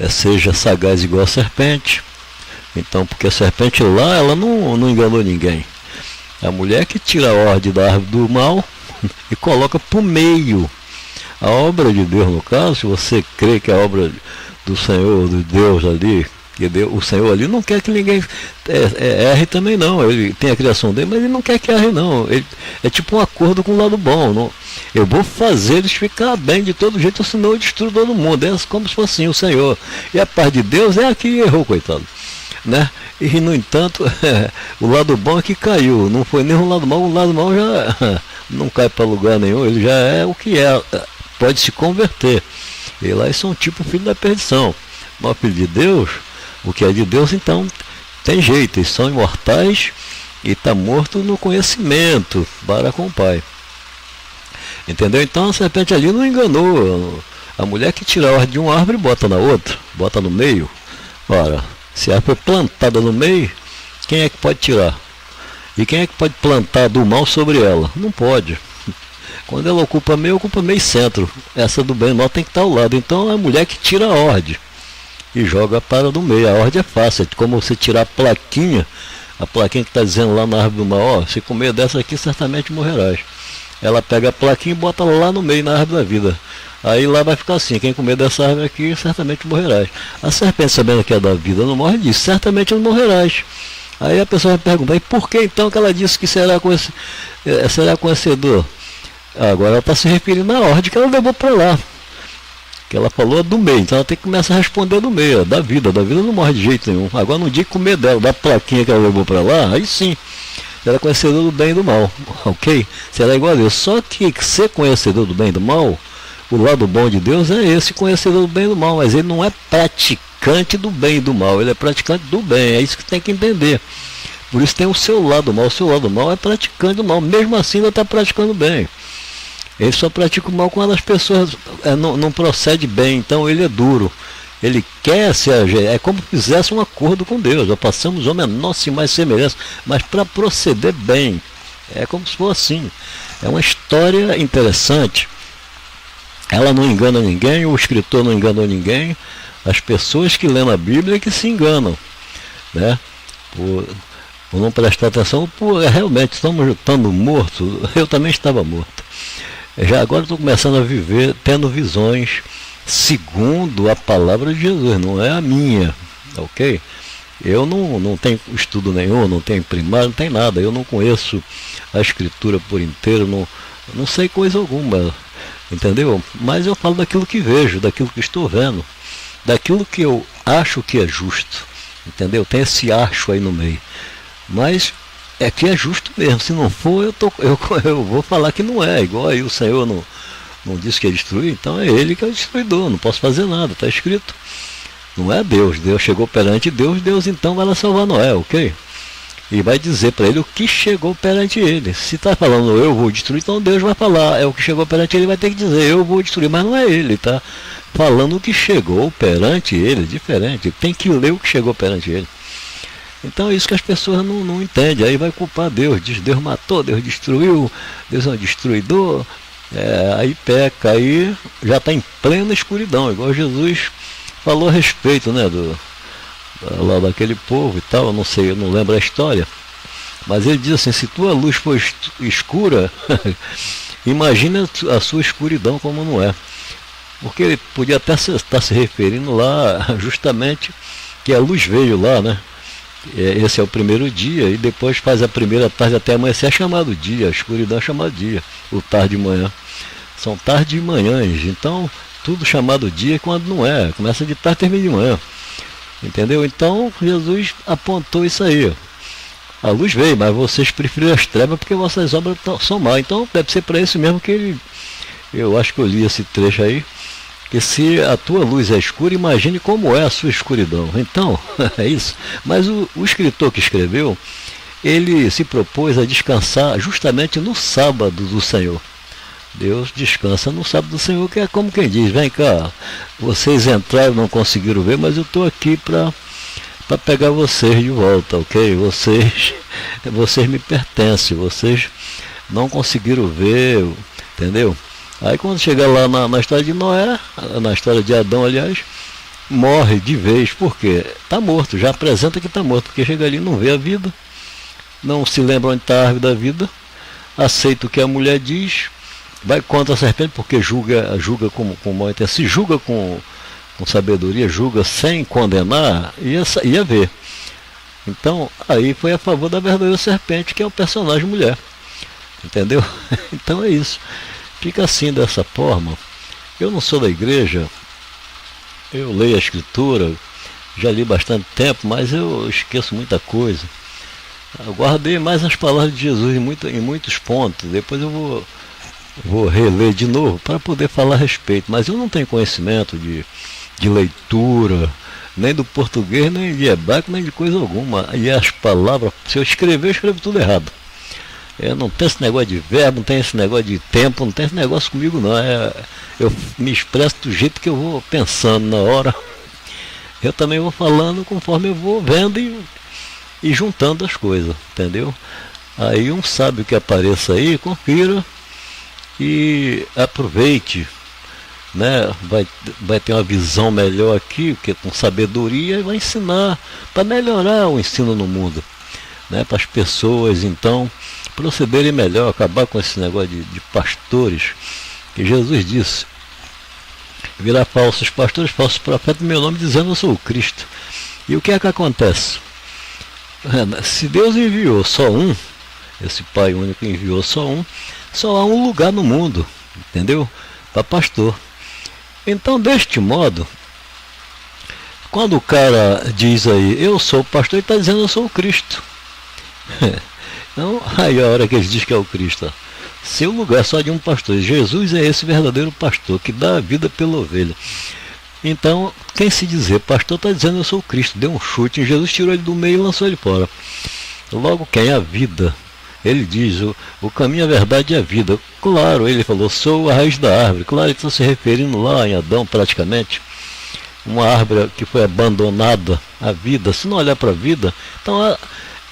seja sagaz igual a serpente. Então, porque a serpente lá, ela não enganou ninguém. A mulher que tira a ordem da árvore do mal e coloca por meio. A obra de Deus, no caso, se você crê que a obra do Senhor, do Deus ali, o Senhor ali não quer que ninguém erre também não. Ele tem a criação dele, mas ele não quer que erre não. É tipo um acordo com o lado bom. Não? Eu vou fazer eles ficar bem de todo jeito, senão eu destruo todo mundo. É como se fosse assim, o Senhor. E a paz de Deus é a que errou, coitado. Né? E no entanto, o lado bom é que caiu. Não foi nem o lado mal já não cai para lugar nenhum. Ele já é o que é. Pode se converter. E lá eles são tipo filho da perdição. Mas o filho de Deus, o que é de Deus, então tem jeito, eles são imortais e está morto no conhecimento para com o Pai. Entendeu? Então a serpente ali não enganou. A mulher que tira a ordem de uma árvore e bota na outra, bota no meio. Ora, se a árvore foi plantada no meio, quem é que pode tirar? E quem é que pode plantar do mal sobre ela? Não pode. Quando ela ocupa meio centro. Essa do bem e do mal tem que estar ao lado. Então é a mulher que tira a ordem e joga para do meio. A ordem é fácil, é como você tirar a plaquinha que está dizendo lá na árvore do mal, ó, se comer dessa aqui certamente morrerás. Ela pega a plaquinha e bota lá no meio, na árvore da vida. Aí lá vai ficar assim, quem comer dessa árvore aqui certamente morrerás. A serpente, sabendo que é da vida, não morre, diz, certamente não morrerás. Aí a pessoa vai perguntar, e por que então que ela disse que será conhecedor? Agora ela está se referindo à ordem que ela levou para lá. Que ela falou do meio, então ela tem que começar a responder do meio, da vida não morre de jeito nenhum. Agora no dia que comer dela, da plaquinha que ela levou para lá, aí sim, ela é conhecedor do bem e do mal, ok? Será igual a Deus. Só que ser conhecedor do bem e do mal, o lado bom de Deus é esse conhecedor do bem e do mal, mas ele não é praticante do bem e do mal, ele é praticante do bem, é isso que tem que entender. Por isso tem o seu lado mal, é praticante do mal, mesmo assim ele está praticando bem. Ele só pratica o mal quando as pessoas não procedem bem, então ele é duro. Ele quer é como se fizesse um acordo com Deus. Já passamos homem a nossa imagem e semelhança, mas para proceder bem. É como se fosse assim. É uma história interessante. Ela não engana ninguém, o escritor não enganou ninguém. As pessoas que lêem a Bíblia é que se enganam, né? Por não prestar atenção, realmente estamos estando mortos. Eu também estava morto. Já agora estou começando a viver tendo visões segundo a palavra de Jesus, não é a minha, ok? Eu não tenho estudo nenhum, não tenho primário, não tenho nada, eu não conheço a Escritura por inteiro, não sei coisa alguma, entendeu? Mas eu falo daquilo que vejo, daquilo que estou vendo, daquilo que eu acho que é justo, entendeu? Tem esse acho aí no meio, mas é que é justo mesmo, se não for eu vou falar que não é, igual aí o Senhor não disse que ia destruir, então é ele que é o destruidor, não posso fazer nada, está escrito. Não é Deus, Deus chegou perante Deus então vai lá salvar Noé, ok? E vai dizer para ele o que chegou perante ele. Se está falando eu vou destruir, então Deus vai falar, é o que chegou perante ele, vai ter que dizer eu vou destruir, mas não é ele, tá falando o que chegou perante ele, diferente, tem que ler o que chegou perante ele. Então é isso que as pessoas não entendem, aí vai culpar Deus, diz Deus matou, Deus destruiu, Deus é um destruidor, aí peca, aí já está em plena escuridão, igual Jesus falou a respeito, né, lá daquele povo e tal, eu não sei, eu não lembro a história, mas ele diz assim, se tua luz for escura, imagina a sua escuridão como não é, porque ele podia até estar se referindo lá justamente que a luz veio lá, né? Esse é o primeiro dia, e depois faz a primeira tarde até amanhecer, é chamado dia, a escuridão é chamado dia, o tarde de manhã. São tarde e manhãs, então tudo chamado dia quando não é, começa de tarde e termina de manhã. Entendeu? Então Jesus apontou isso aí. A luz veio, mas vocês preferiram as trevas porque vossas obras são más. Então deve ser para isso mesmo que ele... Eu acho que eu li esse trecho aí. Que se a tua luz é escura, imagine como é a sua escuridão. Então, é isso. Mas o escritor que escreveu, ele se propôs a descansar justamente no sábado do Senhor. Deus descansa no sábado do Senhor, que é como quem diz, vem cá, vocês entraram, não conseguiram ver, mas eu estou aqui para pegar vocês de volta, ok? Vocês me pertencem, vocês não conseguiram ver, entendeu? Aí quando chega lá na história de Noé, na história de Adão, aliás, morre de vez, por quê? Está morto, já apresenta que está morto, porque chega ali e não vê a vida, não se lembra onde está a árvore da vida, aceita o que a mulher diz, vai contra a serpente, porque julga com mau intenção, se julga com sabedoria, julga sem condenar, ia ver. Então, aí foi a favor da verdadeira serpente, que é o personagem mulher. Entendeu? Então é isso. Fica assim, dessa forma. Eu não sou da igreja, eu leio a escritura, já li bastante tempo, mas eu esqueço muita coisa. Eu guardei mais as palavras de Jesus em muitos pontos. Depois eu vou reler de novo para poder falar a respeito. Mas eu não tenho conhecimento de leitura, nem do português, nem de hebraico, nem de coisa alguma. E as palavras, se eu escrever, eu escrevo tudo errado. Não tem esse negócio de verbo, não tem esse negócio de tempo, não tem esse negócio comigo não. Eu me expresso do jeito que eu vou pensando na hora. Eu também vou falando conforme eu vou vendo e juntando as coisas, entendeu? Aí um sábio que apareça aí, confira e aproveite, né? Vai ter uma visão melhor aqui, porque com sabedoria vai ensinar para melhorar o ensino no mundo, né? Para as pessoas então procederem melhor, acabar com esse negócio de pastores, que Jesus disse, virá falsos pastores, falsos profetas, no meu nome, dizendo eu sou o Cristo. E o que é que acontece? Se Deus enviou só um, esse Pai único enviou só há um lugar no mundo, entendeu? Para pastor. Então, deste modo, quando o cara diz aí, eu sou o pastor, ele está dizendo eu sou o Cristo. Então, aí a hora que ele diz que é o Cristo, seu lugar só de um pastor. Jesus é esse verdadeiro pastor que dá a vida pela ovelha. Então, quem se dizer pastor está dizendo eu sou o Cristo. Deu um chute em Jesus, tirou ele do meio e lançou ele fora. Logo, quem é a vida? Ele diz o caminho, a verdade e a vida. Claro, ele falou, sou a raiz da árvore. Claro, ele está se referindo lá em Adão, praticamente. Uma árvore que foi abandonada, a vida. Se não olhar para a vida, então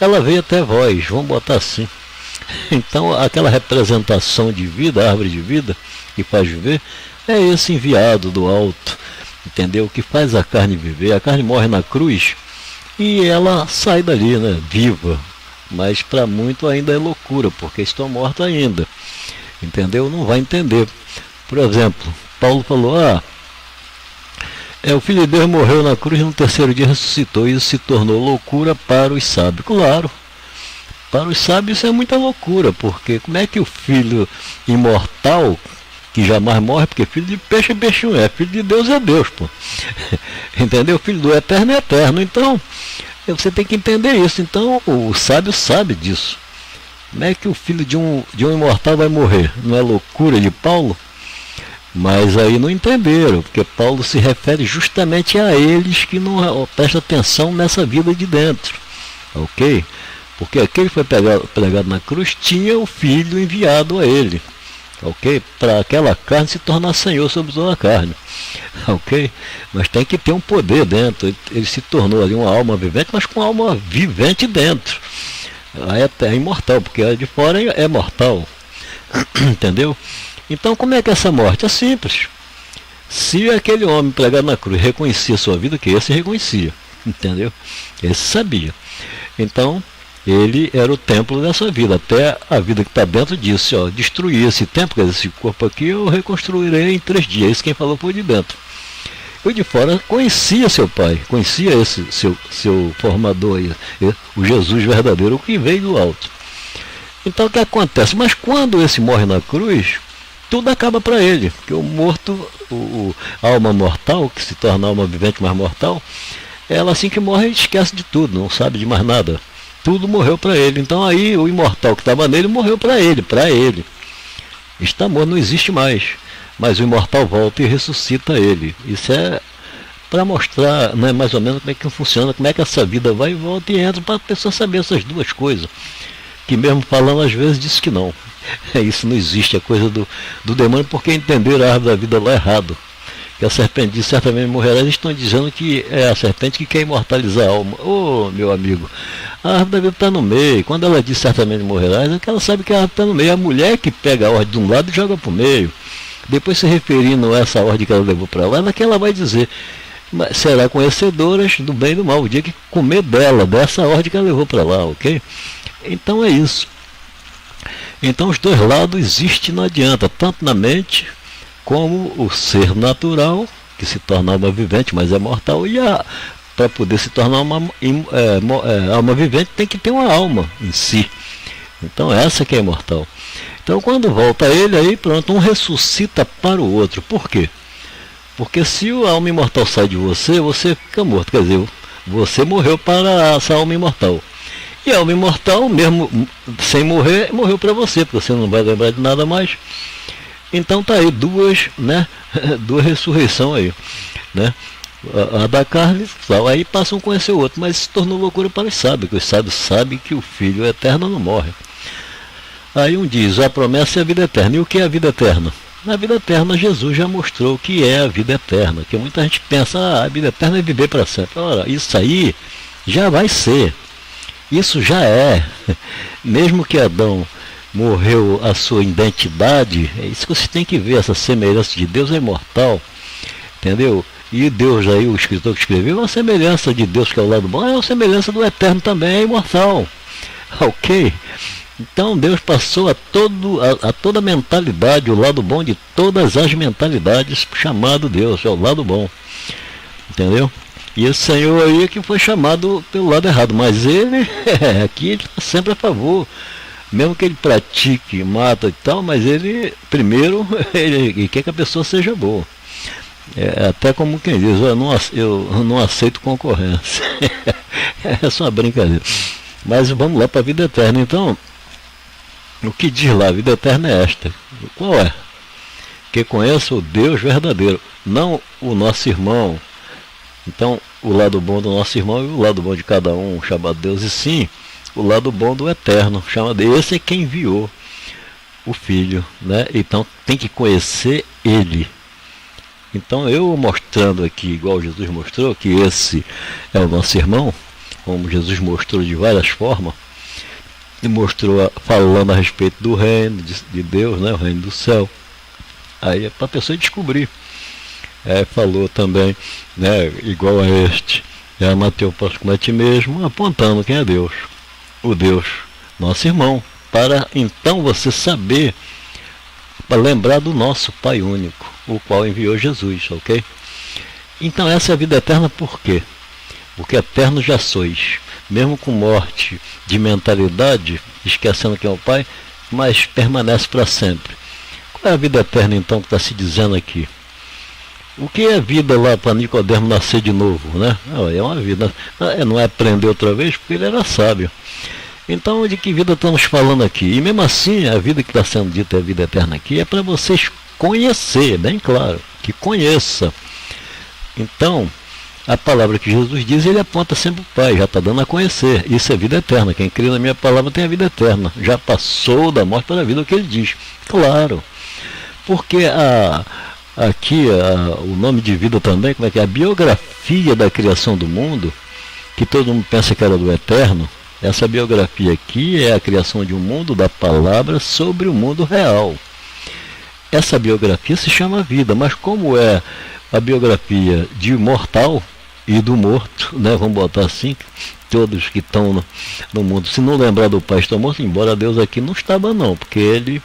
ela veio até vós, vamos botar assim. Então, aquela representação de vida, a árvore de vida, que faz viver, é esse enviado do alto, entendeu? Que faz a carne viver. A carne morre na cruz e ela sai dali, né? Viva. Mas para muito ainda é loucura, porque estão mortos ainda. Entendeu? Não vai entender. Por exemplo, Paulo falou, o Filho de Deus morreu na cruz e no terceiro dia ressuscitou. E isso se tornou loucura para os sábios. Claro, para os sábios isso é muita loucura, porque como é que o Filho imortal, que jamais morre, porque filho de peixe é peixinho filho de Deus é Deus, pô. Entendeu? Filho do eterno é eterno. Então, você tem que entender isso. Então, o sábio sabe disso. Como é que o filho de um imortal vai morrer? Não é loucura de Paulo? Mas aí não entenderam, porque Paulo se refere justamente a eles que não prestam atenção nessa vida de dentro. Ok? Porque aquele que foi pregado na cruz tinha o filho enviado a ele. Ok? Para aquela carne se tornar senhor sobre toda a carne. Ok? Mas tem que ter um poder dentro. Ele se tornou ali uma alma vivente, mas com alma vivente dentro. Aí é imortal, porque a de fora é mortal. Entendeu? Então, como é que é essa morte? É simples. Se aquele homem pregado na cruz reconhecia a sua vida, que esse reconhecia. Entendeu? Esse sabia. Então, ele era o templo dessa vida. Até a vida que está dentro disse, destruir esse templo, quer dizer, esse corpo aqui, eu reconstruirei em 3 dias. Isso quem falou foi de dentro. Eu de fora conhecia seu pai, conhecia esse seu formador aí, o Jesus verdadeiro, o que veio do alto. Então o que acontece? Mas quando esse morre na cruz, tudo acaba para ele, porque o morto, a alma mortal, que se torna a alma vivente mais mortal, ela assim que morre esquece de tudo, não sabe de mais nada. tudo morreu para ele. Então aí o imortal que estava nele morreu para ele, está morto, não existe mais, mas o imortal volta e ressuscita ele. Isso é para mostrar, né, mais ou menos como é que funciona, como é que essa vida vai e volta e entra, para a pessoa saber essas duas coisas, que mesmo falando às vezes diz que não. Isso não existe, é coisa do demônio, porque entenderam a árvore da vida lá errado. Que a serpente diz, certamente morrerá, eles estão dizendo que é a serpente que quer imortalizar a alma. Ô, meu amigo, a árvore da vida está no meio. Quando ela diz certamente morrerá, é que ela sabe que a árvore está no meio. A mulher que pega a ordem de um lado e joga para o meio. Depois, se referindo a essa ordem que ela levou para lá, é que ela vai dizer, será conhecedoras do bem e do mal, o dia que comer dela, dessa ordem que ela levou para lá, ok? Então é isso. Então os dois lados existem, não adianta, tanto na mente como o ser natural, que se torna alma vivente, mas é mortal, e para poder se tornar alma vivente tem que ter uma alma em si. Então essa que é imortal. Então quando volta ele, aí pronto, um ressuscita para o outro. Por quê? Porque se a alma imortal sai de você, você fica morto, quer dizer, você morreu para essa alma imortal. E a alma imortal, mesmo sem morrer, morreu para você, porque você não vai lembrar de nada mais. Então tá aí duas ressurreições aí, né? A da carne, aí passam a conhecer o outro, mas se tornou loucura para os sábios, porque os sábios sabem que o Filho eterno não morre. Aí um diz, a promessa é a vida eterna. E o que é a vida eterna? Na vida eterna, Jesus já mostrou o que é a vida eterna, que muita gente pensa, a vida eterna é viver para sempre. Ora, isso aí já vai ser. Isso já é. Mesmo que Adão morreu a sua identidade, é isso que você tem que ver, essa semelhança de Deus é imortal, entendeu? E Deus aí, o escritor que escreveu, a semelhança de Deus que é o lado bom, é a semelhança do eterno também, é imortal. Ok? Então Deus passou a toda a mentalidade, o lado bom de todas as mentalidades, chamado Deus, é o lado bom. Entendeu? E esse Senhor aí é que foi chamado pelo lado errado, mas ele, aqui ele está sempre a favor. Mesmo que ele pratique, mata e tal, mas ele, primeiro, ele quer que a pessoa seja boa. É até como quem diz, eu não aceito concorrência. É só uma brincadeira. Mas vamos lá para a vida eterna. Então, o que diz lá, a vida eterna é esta. Qual é? Que conheça o Deus verdadeiro, não o nosso irmão. Então, o lado bom do nosso irmão e o lado bom de cada um, chamado Deus, e sim, o lado bom do eterno, chamado, esse é quem enviou o Filho, né? Então tem que conhecer ele. Então eu mostrando aqui, igual Jesus mostrou, que esse é o nosso irmão, como Jesus mostrou de várias formas, e mostrou falando a respeito do reino de Deus, né? O reino do céu. Aí é para a pessoa descobrir. Falou também, né? Igual a este, Mateus próximo a ti mesmo, apontando quem é Deus. O Deus, nosso irmão, para então você saber, para lembrar do nosso Pai único, o qual enviou Jesus, ok? Então essa é a vida eterna, por quê? Porque eterno já sois, mesmo com morte de mentalidade, esquecendo quem é o Pai, mas permanece para sempre. Qual é a vida eterna então que está se dizendo aqui? O que é vida lá para Nicodemo nascer de novo, né? É uma vida, não é aprender outra vez, porque ele era sábio. Então, de que vida estamos falando aqui? E mesmo assim, a vida que está sendo dita é a vida eterna aqui, é para vocês conhecer, bem claro, que conheça. Então, a palavra que Jesus diz, ele aponta sempre o Pai, já está dando a conhecer. Isso é vida eterna. Quem crê na minha palavra tem a vida eterna. Já passou da morte para a vida, o que ele diz. Claro, porque o nome de vida também, como é que é? A biografia da criação do mundo, que todo mundo pensa que era do eterno, essa biografia aqui é a criação de um mundo da palavra sobre o mundo real. Essa biografia se chama vida, mas como é a biografia de mortal e do morto, né? Vamos botar assim, todos que estão no mundo, se não lembrar do Pai, estão mortos, embora Deus aqui não estava não, porque ele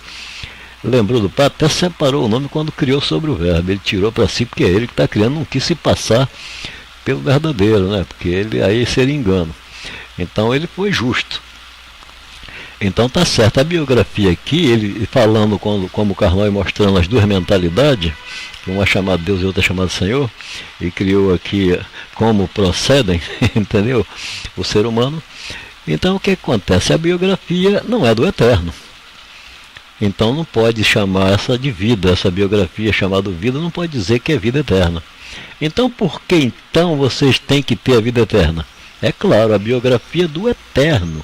lembrou do Pai, até separou o nome quando criou sobre o verbo, ele tirou para si, porque é ele que está criando, não quis se passar pelo verdadeiro, né? Porque ele aí seria engano. Então ele foi justo. Então tá certo, a biografia aqui, ele falando como Karnoy mostrando as duas mentalidades, uma chamada Deus e outra chamada Senhor, e criou aqui como procedem, entendeu? O ser humano. Então o que acontece? A biografia não é do eterno. Então não pode chamar essa de vida, essa biografia chamada vida não pode dizer que é vida eterna. Então por que então vocês têm que ter a vida eterna? É claro, a biografia do eterno.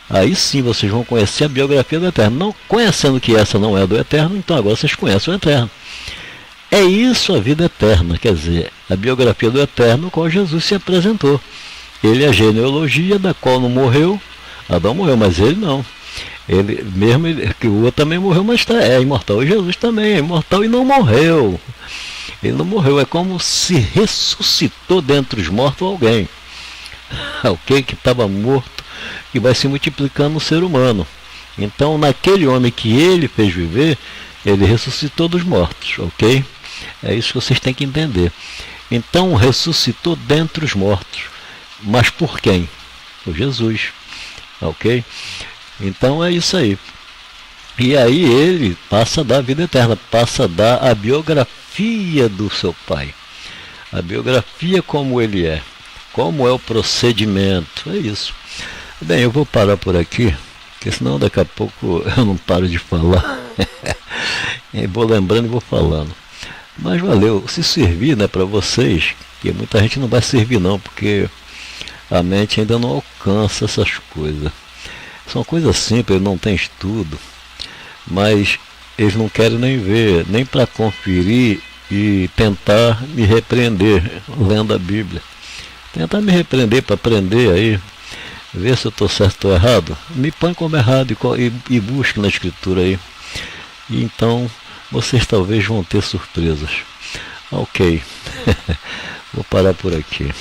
Aí sim vocês vão conhecer a biografia do eterno. Não conhecendo que essa não é do eterno, então agora vocês conhecem o eterno. É isso a vida eterna, quer dizer, a biografia do eterno com Jesus se apresentou. Ele é a genealogia da qual não morreu. Adão morreu, mas ele não. Ele mesmo, que o outro também morreu, mas é imortal. E Jesus também é imortal e não morreu. Ele não morreu, é como se ressuscitou dentre os mortos alguém. Alguém que estava morto e vai se multiplicando no ser humano. Então, naquele homem que ele fez viver, ele ressuscitou dos mortos, ok? É isso que vocês têm que entender. Então, ressuscitou dentre os mortos. Mas por quem? Por Jesus, ok? Então é isso aí. E aí ele passa a dar a vida eterna, passa a dar a biografia do seu pai. A biografia como ele é, como é o procedimento, é isso. Bem, eu vou parar por aqui, porque senão daqui a pouco eu não paro de falar. E vou lembrando e vou falando. Mas valeu, se servir, né, para vocês, que muita gente não vai servir não, porque a mente ainda não alcança essas coisas. São coisas simples, não tem estudo, mas eles não querem nem ver, nem para conferir e tentar me repreender lendo a Bíblia. Tentar me repreender para aprender aí, ver se eu estou certo ou errado. Me põe como errado e busque na Escritura aí. E então vocês talvez vão ter surpresas. Ok, vou parar por aqui.